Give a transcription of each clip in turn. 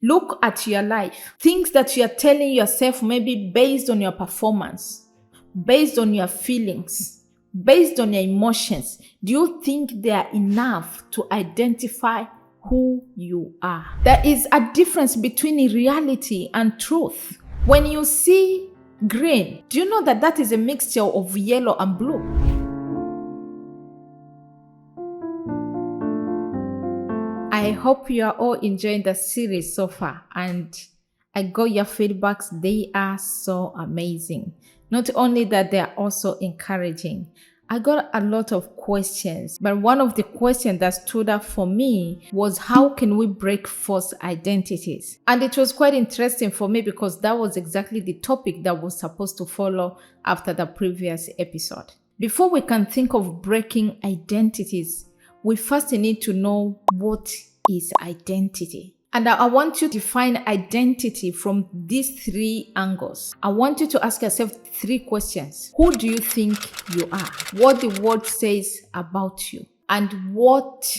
Look at your life. Things that you are telling yourself maybe based on your performance, based on your feelings, based on your emotions. Do you think they are enough to identify who you are? There is a difference between reality and truth. When you see green, do you know that that is a mixture of yellow and blue? I hope you are all enjoying the series so far, and I got your feedbacks. They are so amazing. Not only that, they are also encouraging. I got a lot of questions, but one of the questions that stood out for me was how can we break false identities? And it was quite interesting for me because that was exactly the topic that was supposed to follow after the previous episode. Before we can think of breaking identities, we first need to know what is identity. And I want you to define identity from these three angles. I want you to ask yourself three questions. Who do you think you are? What the word says about you? And what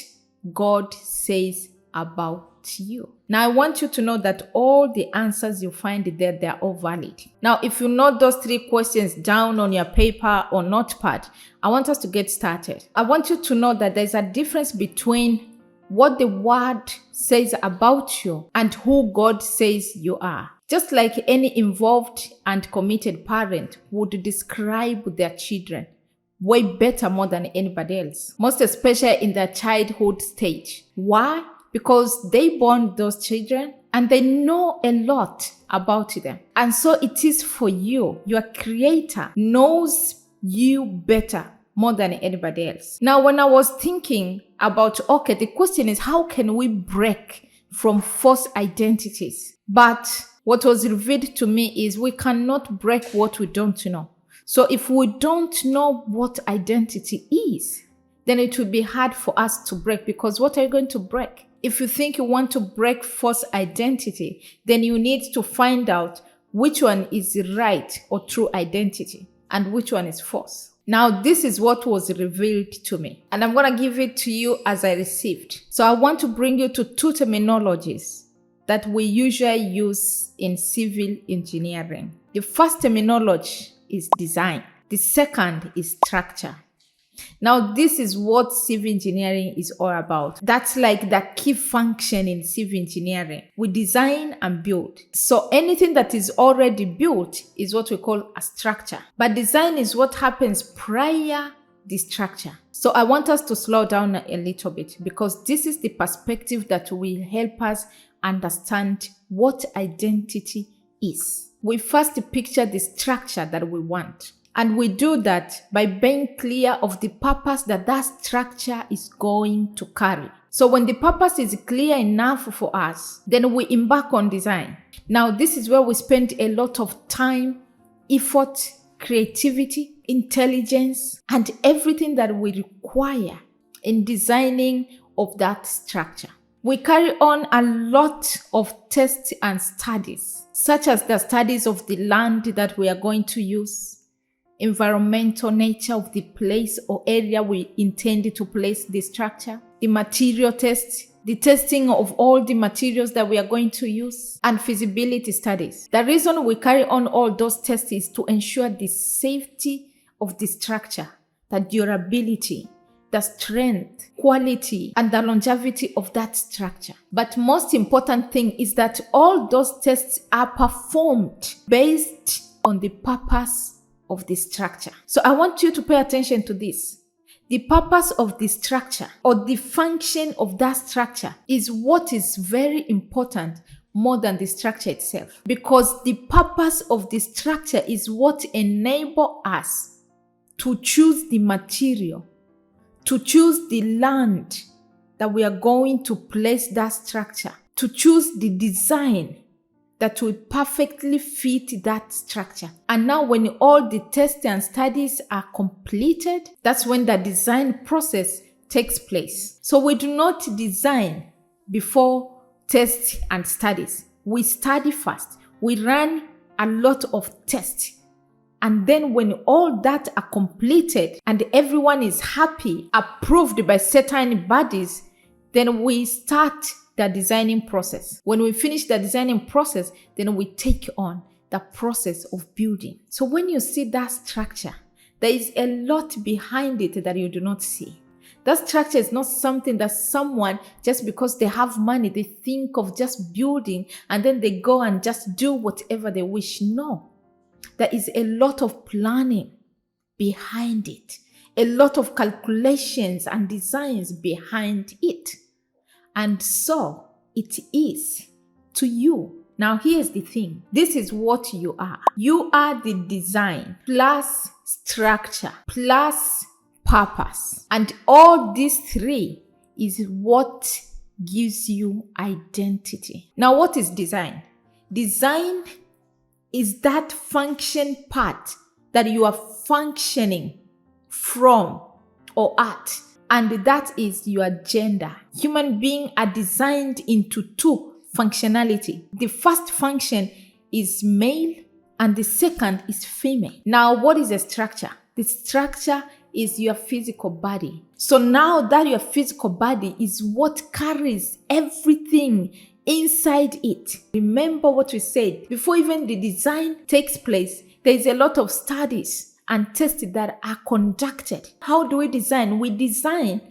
God says about you. Now, I want you to know that all the answers you find there, they are all valid. Now, if you note those three questions down on your paper or notepad, I want us to get started. I want you to know that there's a difference between what the word says about you and who God says you are. Just like any involved and committed parent would describe their children way better more than anybody else, most especially in their childhood stage. Why? Because they born those children and they know a lot about them. And so it is for you. Your creator knows you better more than anybody else. Now, when I was thinking about, the question is, how can we break from false identities? But what was revealed to me is we cannot break what we don't know. So if we don't know what identity is, then it will be hard for us to break, because what are you going to break? If you think you want to break false identity, then you need to find out which one is right or true identity and which one is false. Now, this is what was revealed to me, and I'm going to give it to you as I received. So I want to bring you to two terminologies that we usually use in civil engineering. The first terminology is design. The second is structure. Now, this is what civil engineering is all about. That's like the key function in civil engineering. We design and build. So anything that is already built is what we call a structure. But design is what happens prior the structure. So I want us to slow down a little bit, because this is the perspective that will help us understand what identity is. We first picture the structure that we want. And we do that by being clear of the purpose that that structure is going to carry. So when the purpose is clear enough for us, then we embark on design. Now, this is where we spend a lot of time, effort, creativity, intelligence, and everything that we require in designing of that structure. We carry on a lot of tests and studies, such as the studies of the land that we are going to use, environmental nature of the place or area we intend to place the structure, the material test, the testing of all the materials that we are going to use, and feasibility studies. The reason we carry on all those tests is to ensure the safety of the structure, the durability, the strength, quality, and the longevity of that structure. But most important thing is that all those tests are performed based on the purpose of the structure. So I want you to pay attention to this. The purpose of the structure or the function of that structure is what is very important more than the structure itself. Because the purpose of the structure is what enables us to choose the material, to choose the land that we are going to place that structure, to choose the design that will perfectly fit that structure. And now when all the tests and studies are completed, that's when the design process takes place. So we do not design before tests and studies. We study first. We run a lot of tests. And then when all that are completed and everyone is happy, approved by certain bodies, then we start the designing process. When we finish the designing process, then we take on the process of building. So when you see that structure, there is a lot behind it that you do not see. That structure is not something that someone, just because they have money, they think of just building and then they go and just do whatever they wish. No, there is a lot of planning behind it, a lot of calculations and designs behind it. And so it is to you. Now here's the thing. This is what you are. You are the design plus structure plus purpose. And all these three is what gives you identity. Now what is design? Design is that function part that you are functioning from or at. And that is your gender. Human beings are designed into two functionality. The first function is male and the second is female. Now, what is a structure? The structure is your physical body. So now that your physical body is what carries everything inside it. Remember what we said. Before even the design takes place, there is a lot of studies and tests that are conducted. How do we design? We design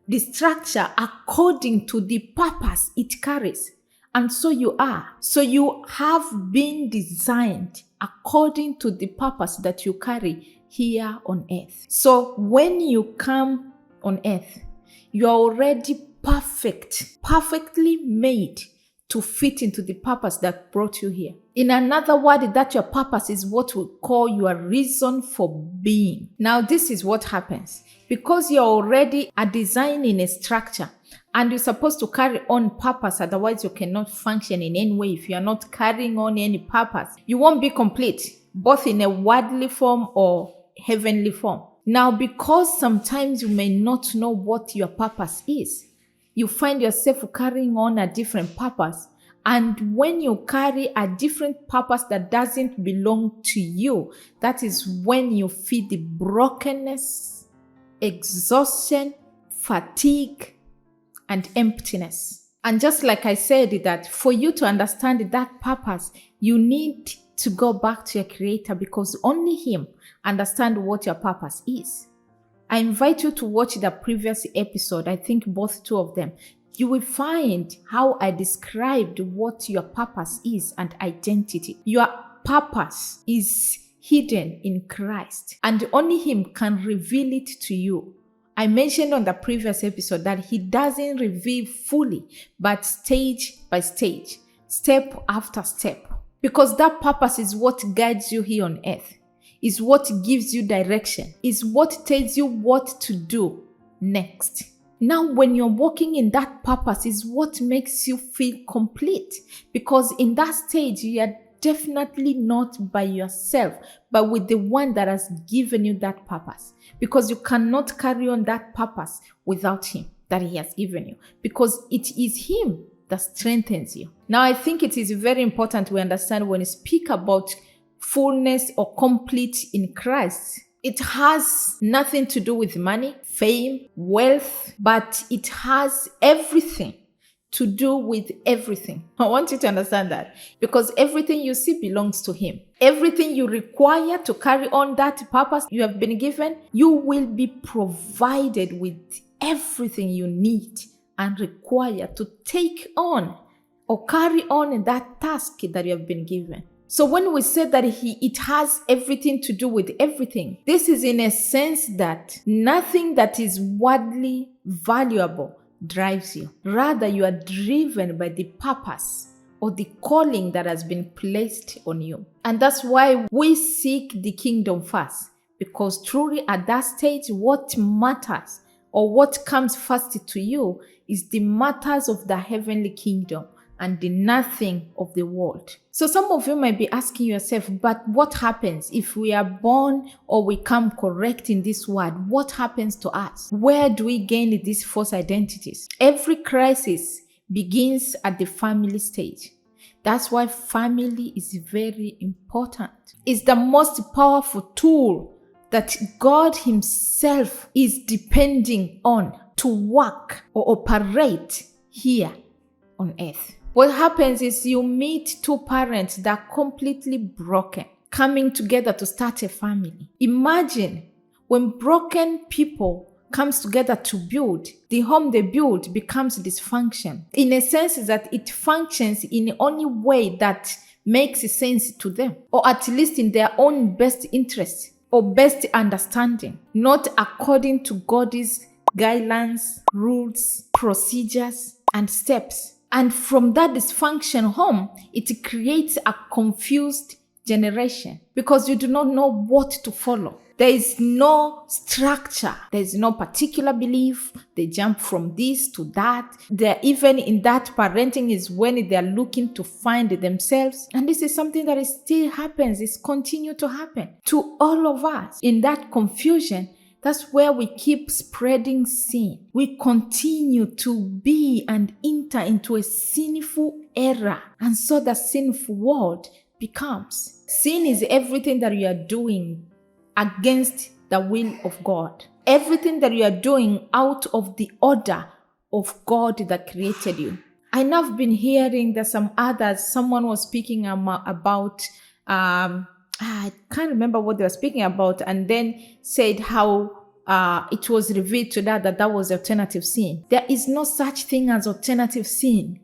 the structure according to the purpose it carries. And so you are. So you have been designed according to the purpose that you carry here on earth. So when you come on earth, you are already perfect, perfectly made to fit into the purpose that brought you here. In another word, that your purpose is what we call your reason for being. Now, this is what happens. Because you're already designing a structure and you're supposed to carry on purpose, otherwise you cannot function in any way. If you're not carrying on any purpose, you won't be complete, both in a worldly form or heavenly form. Now, because sometimes you may not know what your purpose is, you find yourself carrying on a different purpose. And when you carry a different purpose that doesn't belong to you, that is when you feel the brokenness, exhaustion, fatigue, and emptiness. And just like I said, that for you to understand that purpose, you need to go back to your Creator, because only Him understands what your purpose is. I invite you to watch the previous episode, I think two of them. You will find how I described what your purpose is and identity. Your purpose is hidden in Christ, and only Him can reveal it to you. I mentioned on the previous episode that He doesn't reveal fully, but stage by stage, step after step, because that purpose is what guides you here on earth, is what gives you direction, is what tells you what to do next. Now, when you're walking in that purpose is what makes you feel complete, because in that stage, you are definitely not by yourself, but with the one that has given you that purpose, because you cannot carry on that purpose without Him that He has given you, because it is Him that strengthens you. Now, I think it is very important we understand when we speak about fullness or complete in Christ, it has nothing to do with money, fame, wealth, but it has everything to do with everything. I want you to understand that, because everything you see belongs to Him. Everything you require to carry on that purpose you have been given, you will be provided with everything you need and require to take on or carry on that task that you have been given. So when we say that it has everything to do with everything, this is in a sense that nothing that is worldly valuable drives you. Rather, you are driven by the purpose or the calling that has been placed on you. And that's why we seek the kingdom first, because truly at that stage, what matters or what comes first to you is the matters of the heavenly kingdom and the nothing of the world. So some of you might be asking yourself, but what happens if we are born or we come correct in this world? What happens to us? Where do we gain these false identities? Every crisis begins at the family stage. That's why family is very important. It's the most powerful tool that God Himself is depending on to work or operate here on earth. What happens is you meet two parents that are completely broken, coming together to start a family. Imagine when broken people comes together to build, the home they build becomes dysfunction. In a sense is that it functions in the only way that makes sense to them, or at least in their own best interest or best understanding, not according to God's guidelines, rules, procedures, and steps. And from that dysfunction home, it creates a confused generation because you do not know what to follow. There is no structure. There is no particular belief. They jump from this to that. They're even in that parenting is when they're looking to find themselves. And this is something that still happens. It's continue to happen to all of us. In that confusion, that's where we keep spreading sin. We continue to be and enter into a sinful era. And so the sinful world becomes. Sin is everything that you are doing against the will of God. Everything that you are doing out of the order of God that created you. I know I've been hearing that someone was speaking about, I can't remember what they were speaking about, and then said how it was revealed to that was alternative sin. There is no such thing as alternative sin.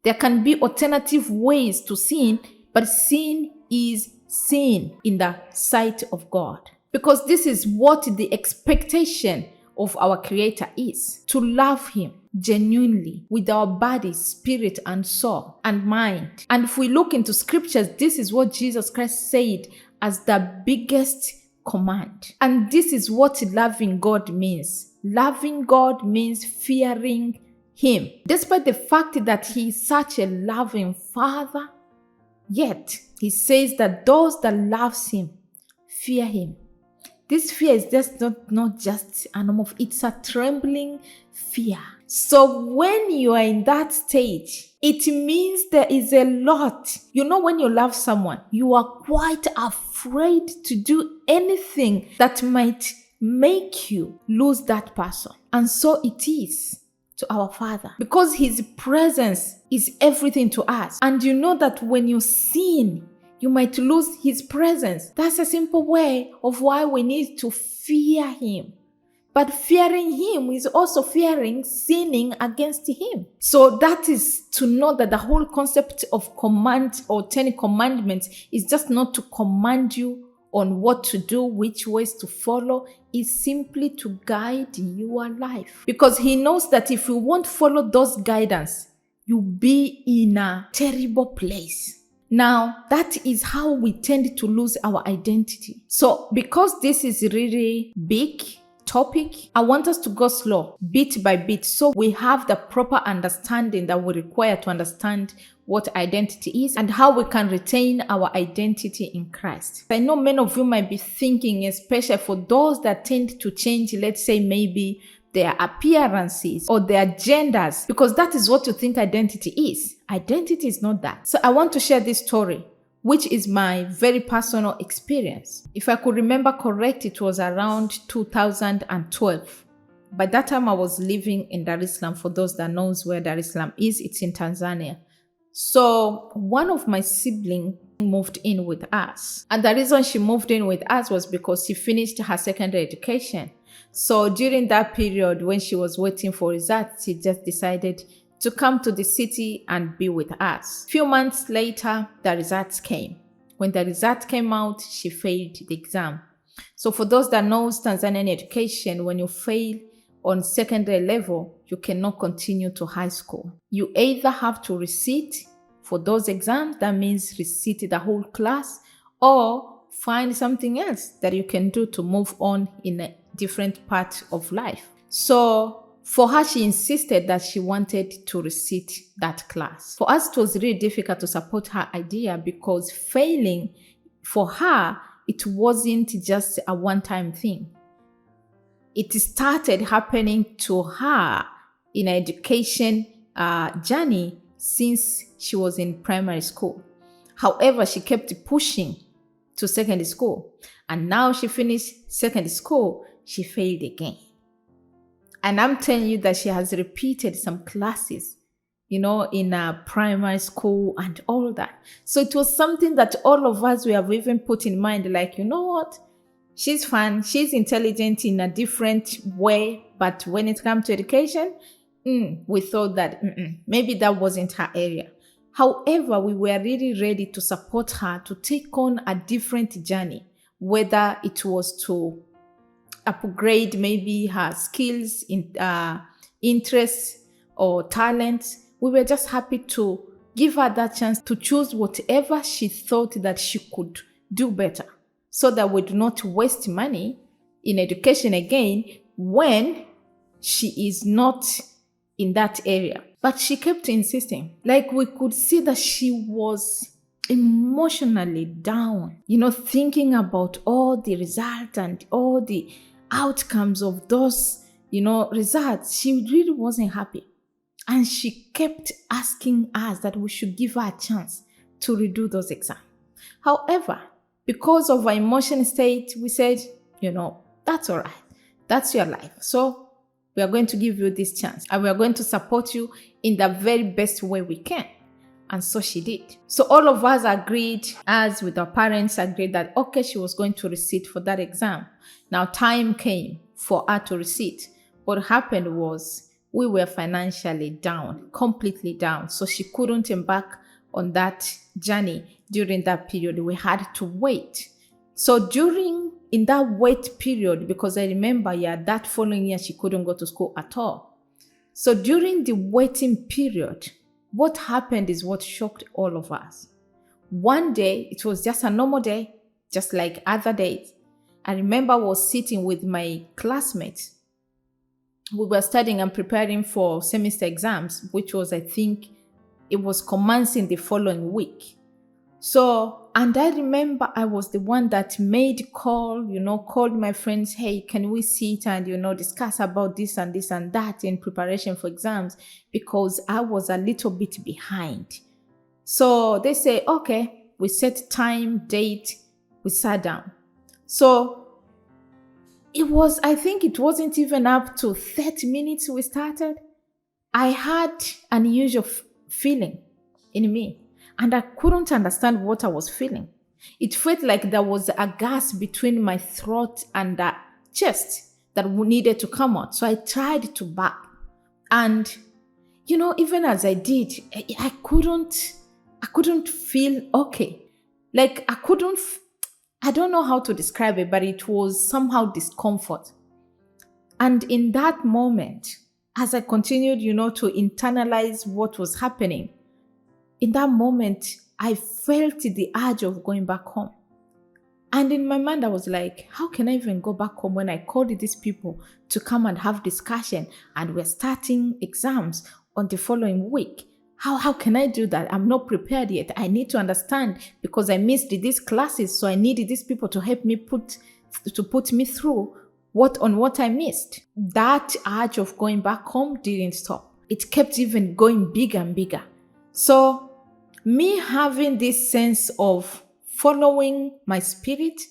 There can be alternative ways to sin, but sin is sin in the sight of God. Because this is what the expectation of our Creator is, to love Him genuinely with our body, spirit, and soul and mind. And if we look into scriptures, this is what Jesus Christ said as the biggest command. And this is what loving God means. Loving God means fearing Him. Despite the fact that He is such a loving Father, yet He says that those that loves Him fear Him. This fear is just not just a normal, it's a trembling fear. So when you are in that stage, it means there is a lot. You know, when you love someone, you are quite afraid to do anything that might make you lose that person. And so it is to our Father, because His presence is everything to us. And you know that when you sin, you might lose His presence. That's a simple way of why we need to fear Him. But fearing Him is also fearing sinning against Him. So that is to know that the whole concept of command or 10 commandments is just not to command you on what to do, which ways to follow, is simply to guide your life. Because He knows that if you won't follow those guidance, you'll be in a terrible place. Now, that is how we tend to lose our identity. So, because this is really big topic, I want us to go slow, bit by bit, so we have the proper understanding that we require to understand what identity is and how we can retain our identity in Christ. I know many of you might be thinking, especially for those that tend to change, let's say maybe their appearances or their genders, because that is what you think identity is. Identity is not that. So I want to share this story, which is my very personal experience. If I could remember correct, it was around 2012. By that time, I was living in Dar es Salaam. For those that knows where Dar es Salaam is, it's in Tanzania. So one of my siblings moved in with us. And the reason she moved in with us was because she finished her secondary education. So during that period, when she was waiting for results, she just decided to come to the city and be with us. A few months later, the results came. When the results came out, she failed the exam. So for those that knows Tanzanian education, when you fail on secondary level, you cannot continue to high school. You either have to resit for those exams, that means resit the whole class, or find something else that you can do to move on in a different part of life. So for her, she insisted that she wanted to resit that class. For us, it was really difficult to support her idea because failing for her, it wasn't just a one-time thing. It started happening to her in an education journey since she was in primary school. However, she kept pushing to secondary school. And now she finished secondary school, she failed again. And I'm telling you that she has repeated some classes in primary school and all that. So it was something that all of us we have even put in mind, like, you know what? She's fun, she's intelligent in a different way, but when it comes to education, we thought that maybe that wasn't her area. However, we were really ready to support her to take on a different journey, whether it was to upgrade maybe her skills, interests, or talents. We were just happy to give her that chance to choose whatever she thought that she could do better, so that we do not waste money in education again when she is not in that area. But she kept insisting. Like, we could see that she was emotionally down, thinking about all the results and all the outcomes of those, results. She really wasn't happy. And she kept asking us that we should give her a chance to redo those exams. However, because of our emotion state, we said, that's all right. That's your life. So we are going to give you this chance and we are going to support you in the very best way we can. And so she did. So all of us agreed, as with our parents, agreed that, okay, she was going to resit for that exam. Now time came for her to resit. What happened was we were financially down, completely down. So she couldn't embark on that journey during that period. We had to wait. So in that wait period, because I remember, that following year, she couldn't go to school at all. So during the waiting period, what happened is what shocked all of us. One day, it was just a normal day, just like other days. I remember I was sitting with my classmates. We were studying and preparing for semester exams, which was, I think, it was commencing the following week. So, and I remember I was the one that made called my friends, hey, can we sit and, discuss about this and this and that in preparation for exams, because I was a little bit behind. So they say, okay, we set time, date, we sat down. So I think it wasn't even up to 30 minutes we started. I had an unusual feeling in me. And I couldn't understand what I was feeling. It felt like there was a gas between my throat and the chest that needed to come out. So I tried to burp. And, even as I did, I couldn't feel okay. Like I don't know how to describe it, but it was somehow discomfort. And in that moment, as I continued, to internalize what was happening, in that moment, I felt the urge of going back home. And in my mind, I was like, how can I even go back home when I called these people to come and have discussion and we're starting exams on the following week? How can I do that? I'm not prepared yet. I need to understand because I missed these classes. So I needed these people to help me put me through what I missed. That urge of going back home didn't stop. It kept even going bigger and bigger. So me having this sense of following my spirit,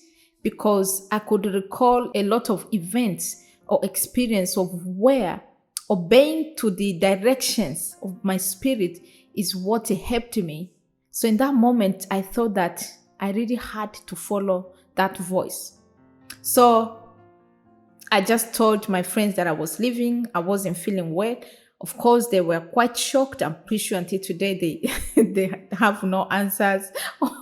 because I could recall a lot of events or experience of where obeying to the directions of my spirit is what helped me. So in that moment, I thought that I really had to follow that voice. So I just told my friends that I was leaving. I wasn't feeling well. Of course, they were quite shocked. I'm pretty sure until today they have no answers,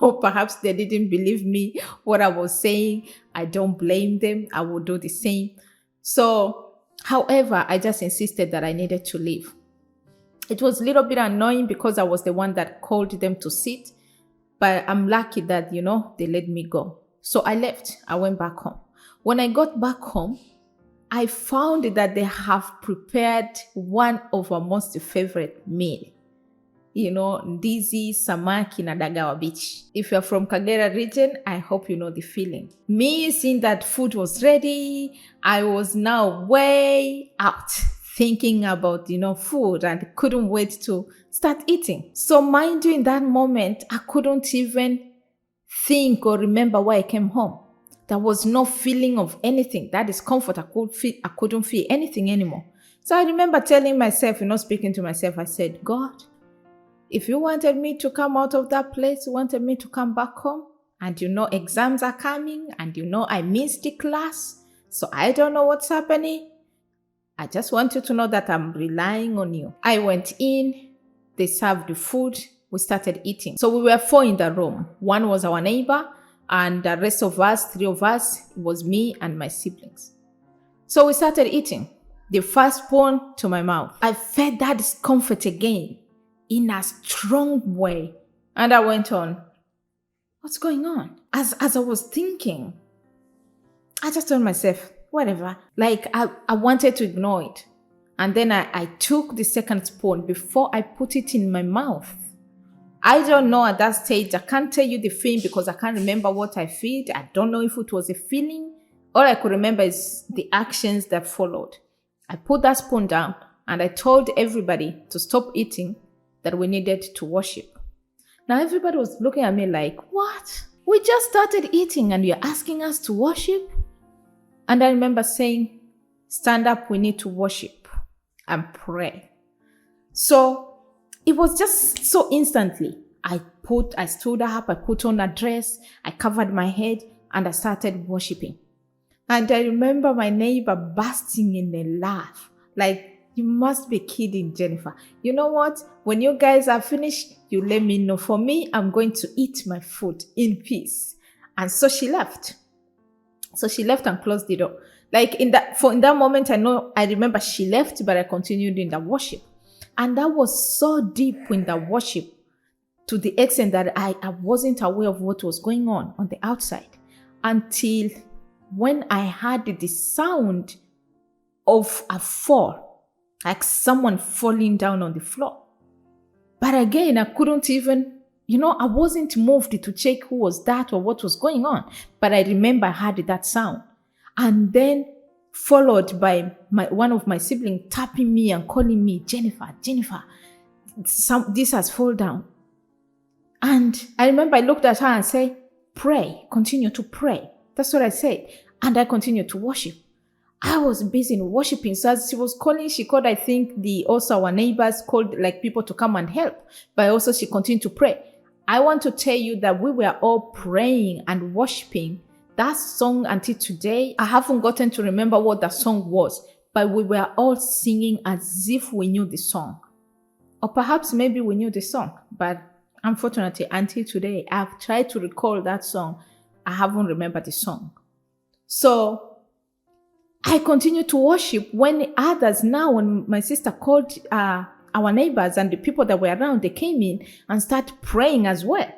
or perhaps they didn't believe me what I was saying. I don't blame them. I will do the same. So, however, I just insisted that I needed to leave. It was a little bit annoying because I was the one that called them to sit, but I'm lucky that, they let me go. So I left. I went back home. When I got back home, I found that they have prepared one of our most favorite meal. Ndizi, samaki, na dagaa beach. If you're from Kagera region, I hope you know the feeling. Me seeing that food was ready, I was now way out thinking about, food and couldn't wait to start eating. So mind you, in that moment, I couldn't even think or remember why I came home. There was no feeling of anything. That discomfort, I couldn't feel anything anymore. So I remember telling myself, speaking to myself, I said, God, If you wanted me to come out of that place, you wanted me to come back home, and you know exams are coming, and you know I missed the class, so I don't know what's happening. I just want you to know that I'm relying on you. I went in, they served the food, we started eating. So we were 4 in the room. One was our neighbor, and the rest of us, 3 of us, it was me and my siblings. So we started eating. The first spoon to my mouth. I felt that discomfort again in a strong way. And I went on, what's going on? As I was thinking, I just told myself, whatever. Like I wanted to ignore it. And then I took the second spoon before I put it in my mouth. I don't know at that stage. I can't tell you the feeling because I can't remember what I felt. I don't know if it was a feeling. All I could remember is the actions that followed. I put that spoon down and I told everybody to stop eating, that we needed to worship. Now everybody was looking at me like, what? We just started eating and you're asking us to worship? And I remember saying, stand up, we need to worship and pray. So it was just so instantly. I stood up, I put on a dress, I covered my head, and I started worshiping. And I remember my neighbor bursting in a laugh, like, you must be kidding, Jennifer. You know what? When you guys are finished, you let me know. For me, I'm going to eat my food in peace. And so she left. So she left and closed the door. Like in that moment, I remember she left, but I continued in the worship. And that was so deep in the worship to the extent that I wasn't aware of what was going on the outside until when I heard the sound of a fall, like someone falling down on the floor. But again, I couldn't even, I wasn't moved to check who was that or what was going on. But I remember I heard that sound. And then followed by one of my siblings tapping me and calling me, Jennifer, this has fallen down. And I remember I looked at her and said, pray, continue to pray. That's what I said. And I continued to worship. I was busy in worshiping. So as she was calling, she called, I think, also our neighbors called like people to come and help. But also she continued to pray. I want to tell you that we were all praying and worshiping that song until today. I haven't gotten to remember what that song was, but we were all singing as if we knew the song. Or perhaps maybe we knew the song, but unfortunately, until today, I've tried to recall that song. I haven't remembered the song. So I continued to worship when others now, when my sister called our neighbors and the people that were around, they came in and started praying as well.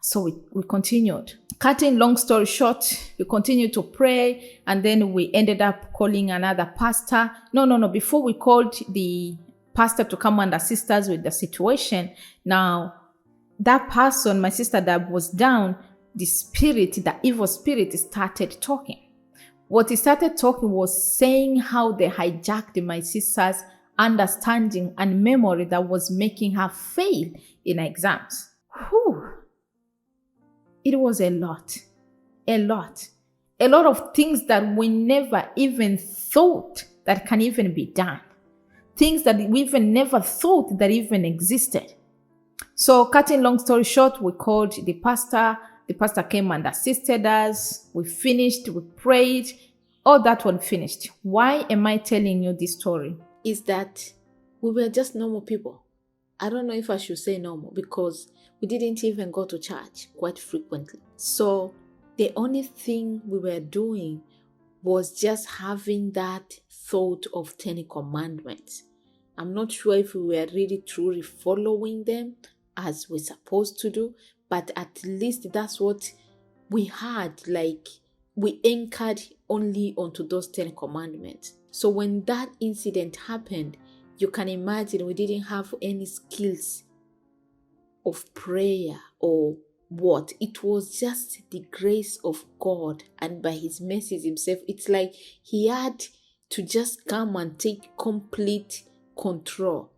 So we continued. Cutting long story short, we continued to pray, and then we ended up calling another pastor. No. Before we called the pastor to come and assist us with the situation, now that person, my sister that was down, the evil spirit started talking. What he started talking was saying how they hijacked my sister's understanding and memory that was making her fail in exams. Whew. It was a lot of things that we never even thought that can even be done. Things that we even never thought that even existed. So cutting long story short, we called the pastor. The pastor came and assisted us. We finished, we prayed. All that one finished. Why am I telling you this story? Is that we were just normal people. I don't know if I should say normal because we didn't even go to church quite frequently. So the only thing we were doing was just having that thought of 10 commandments. I'm not sure if we were really truly following them as we're supposed to do, but at least that's what we had. Like we anchored only onto those 10 commandments. So when that incident happened, you can imagine we didn't have any skills of prayer or what. It was just the grace of God, and by his mercy himself, it's like he had to just come and take complete control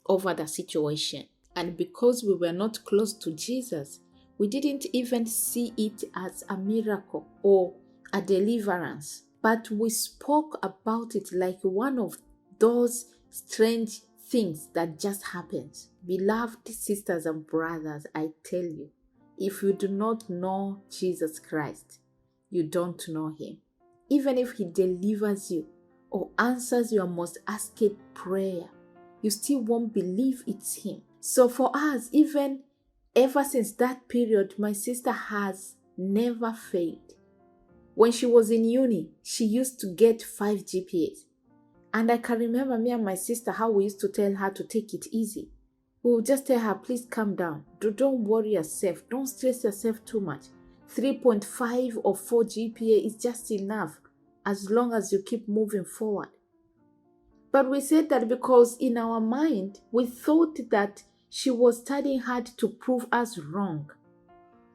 over the situation. And because we were not close to Jesus, we didn't even see it as a miracle or a deliverance, but we spoke about it like one of those strange things that just happens. Beloved sisters and brothers, I tell you, if you do not know Jesus Christ, you don't know him. Even if he delivers you or answers your most asked prayer, you still won't believe it's him. So for us, even ever since that period, my sister has never failed. When she was in uni, she used to get 5 GPAs. And I can remember me and my sister how we used to tell her to take it easy. We would just tell her, please calm down. Don't worry yourself. Don't stress yourself too much. 3.5 or 4 GPA is just enough as long as you keep moving forward. But we said that because in our mind, we thought that she was studying hard to prove us wrong.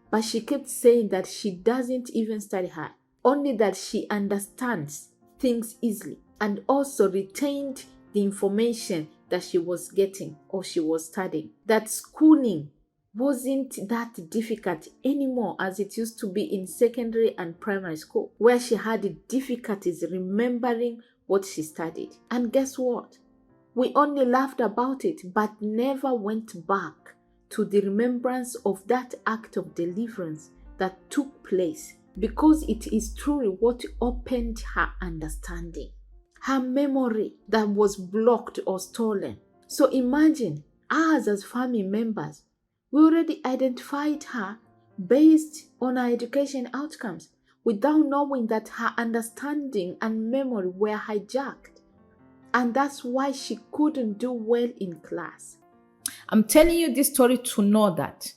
But she kept saying that she doesn't even study hard, only that she understands things easily and also retained the information that she was getting or she was studying. That schooling wasn't that difficult anymore as it used to be in secondary and primary school, where she had difficulties remembering what she studied. And guess what? We only laughed about it, but never went back to the remembrance of that act of deliverance that took place, because it is truly what opened her understanding, her memory that was blocked or stolen. So imagine us as family members, we already identified her based on her education outcomes without knowing that her understanding and memory were hijacked. And that's why she couldn't do well in class. I'm telling you this story to know that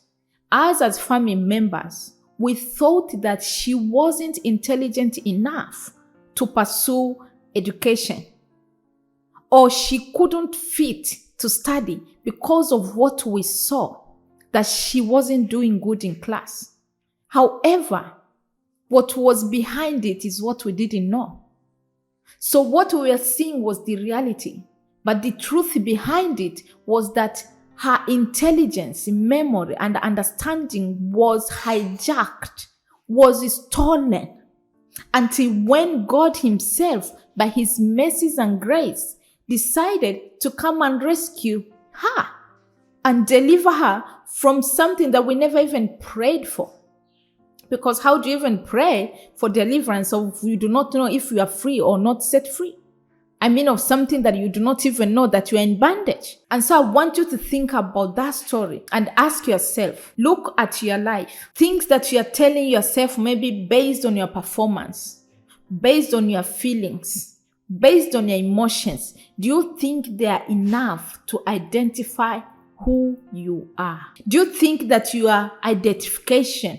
us as family members, we thought that she wasn't intelligent enough to pursue education, or she couldn't fit to study because of what we saw, that she wasn't doing good in class. However, what was behind it is what we didn't know. So what we were seeing was the reality, but the truth behind it was that her intelligence, memory, and understanding was hijacked, was stolen, until when God himself, by his mercies and grace, decided to come and rescue her and deliver her from something that we never even prayed for. Because how do you even pray for deliverance if you do not know if you are free or not set free? I mean, of something that you do not even know that you are in bondage. And so I want you to think about that story and ask yourself, look at your life. Things that you are telling yourself maybe based on your performance, based on your feelings, based on your emotions. Do you think they are enough to identify who you are? Do you think that your identification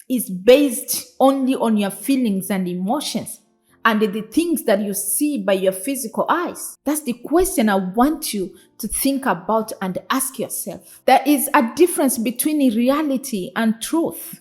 is based only on your feelings and emotions and the things that you see by your physical eyes? That's the question I want you to think about and ask yourself. There is a difference between reality and truth.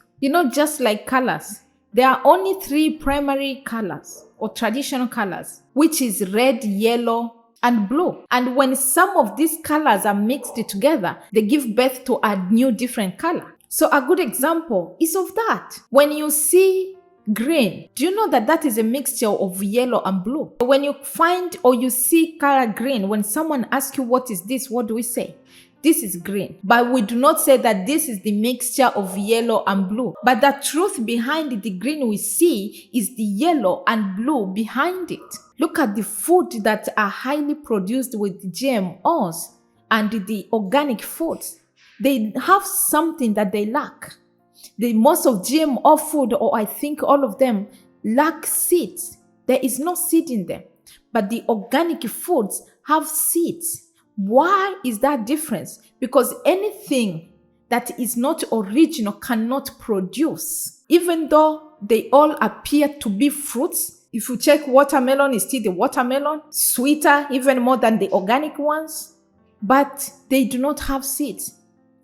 Just like colors, there are only 3 primary colors or traditional colors, which is red, yellow, and blue. And when some of these colors are mixed together, they give birth to a new different color. So a good example is of that. When you see green, do you know that that is a mixture of yellow and blue? When you find or you see color green, when someone asks you what is this, what do we say? This is green. But we do not say that this is the mixture of yellow and blue. But the truth behind the green we see is the yellow and blue behind it. Look at the food that are highly produced with GMOs and the organic foods. They have something that they lack. Most of GMO food, or I think all of them, lack seeds. There is no seed in them. But the organic foods have seeds. Why is that difference? Because anything that is not original cannot produce. Even though they all appear to be fruits, if you check watermelon, is still the watermelon, sweeter even more than the organic ones, but they do not have seeds,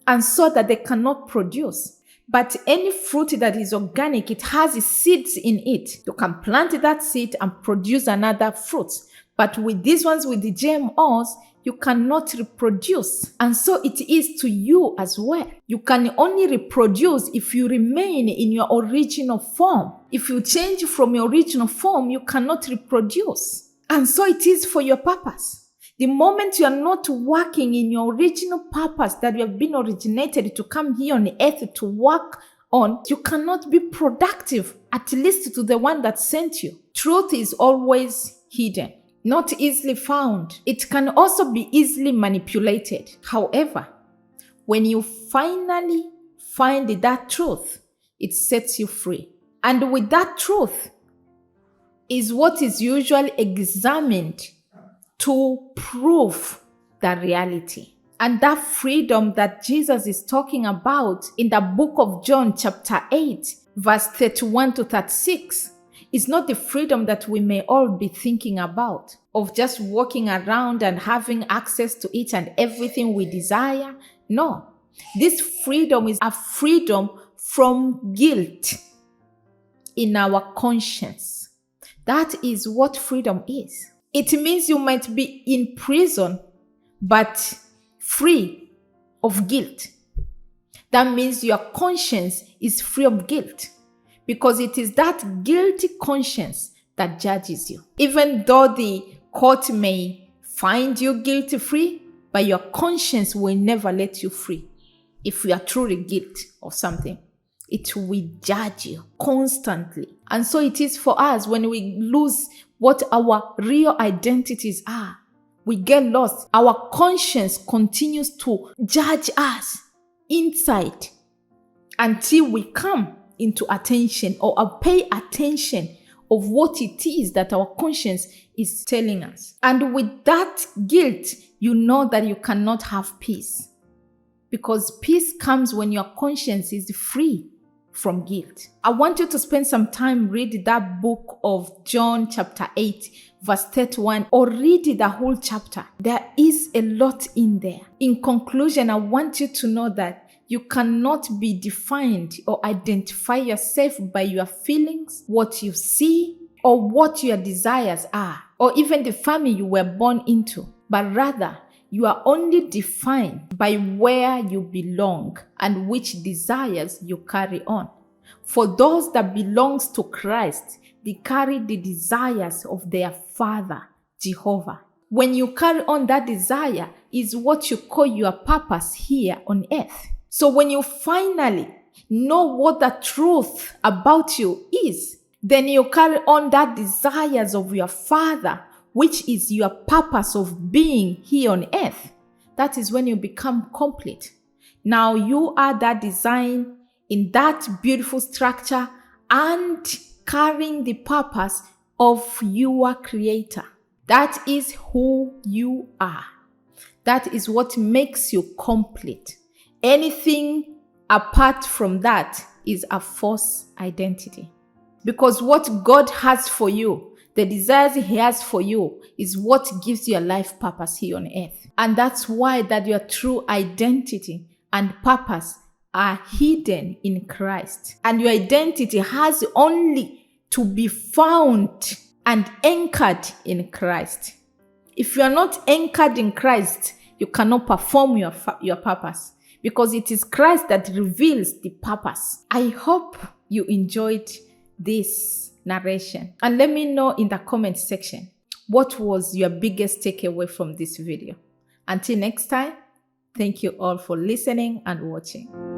and so that they cannot produce. But any fruit that is organic, it has seeds in it. You can plant that seed and produce another fruit. But with these ones, with the GMOs, you cannot reproduce. And so it is to you as well. You can only reproduce if you remain in your original form. If you change from your original form, you cannot reproduce. And so it is for your purpose. The moment you are not working in your original purpose that you have been originated to come here on earth to work on, you cannot be productive, at least to the one that sent you. Truth is always hidden, not easily found. It can also be easily manipulated. However, when you finally find that truth, it sets you free. And with that truth is what is usually examined to prove the reality. And that freedom that Jesus is talking about in the book of John chapter 8, verse 31 to 36, is not the freedom that we may all be thinking about, of just walking around and having access to each and everything we desire. No, this freedom is a freedom from guilt in our conscience. That is what freedom is. It means you might be in prison, but free of guilt. That means your conscience is free of guilt, because it is that guilty conscience that judges you. Even though the court may find you guilty free, but your conscience will never let you free. If you are truly guilty of something, it will judge you constantly. And so it is for us when we lose what our real identities are. We get lost. Our conscience continues to judge us inside until we come into attention or pay attention of what it is that our conscience is telling us. And with that guilt, you know that you cannot have peace, because peace comes when your conscience is free from guilt. I want you to spend some time read that book of John chapter 8 verse 31, or read the whole chapter. There is a lot in there. In conclusion, I want you to know that you cannot be defined or identify yourself by your feelings, what you see, or what your desires are, or even the family you were born into, but rather you are only defined by where you belong and which desires you carry on. For those that belongs to Christ, they carry the desires of their Father, Jehovah. When you carry on that desire is what you call your purpose here on earth. So when you finally know what the truth about you is, then you carry on that desires of your Father, which is your purpose of being here on earth. That is when you become complete. Now you are that design in that beautiful structure and carrying the purpose of your Creator. That is who you are. That is what makes you complete. Anything apart from that is a false identity. Because what God has for you, the desires He has for you, is what gives you a life purpose here on earth. And that's why that your true identity and purpose are hidden in Christ. And your identity has only to be found and anchored in Christ. If you are not anchored in Christ, you cannot perform your purpose, because it is Christ that reveals the purpose. I hope you enjoyed this narration, and let me know in the comment section what was your biggest takeaway from this video. Until next time, thank you all for listening and watching.